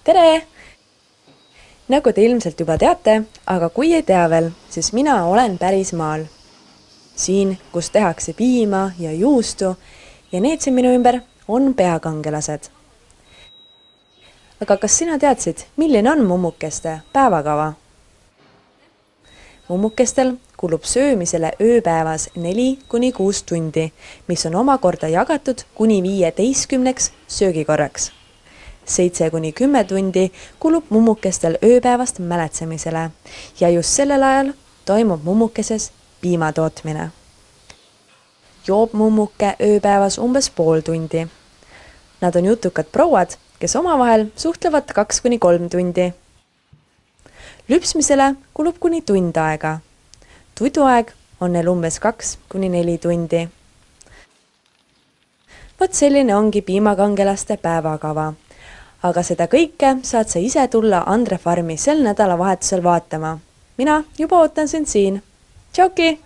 tere! Nagu te ilmselt juba teate, aga kui ei tea veel, siis mina olen päris maal. Siin, kus tehakse piima ja juustu ja need siin minu ümber on peakangelased. Aga kas sina teadsid, milline on mummukeste päevakava? Mummukestel kulub söömisele ööpäevas 4–6 tundi, mis on omakorda jagatud kuni 15 söögikorraks. 7–10 tundi kulub mummukestel ööpäevast mäletsemisele ja just sellel ajal toimub mummukeses piima tootmine. Joob mummuke ööpäevas umbes pool tundi. Nad on jutukad prouad, kes omavahel suhtlevad 2–3 tundi. Lüpsmisele kulub kuni tund aega. Tuduaeg on neil umbes 2–4 tundi. Vot selline ongi piimakangelaste päevakava. Aga seda kõike saad sa ise tulla Andre farmi sel nädalavahetusel vaatama. Mina juba ootan sind siin. Tšauki!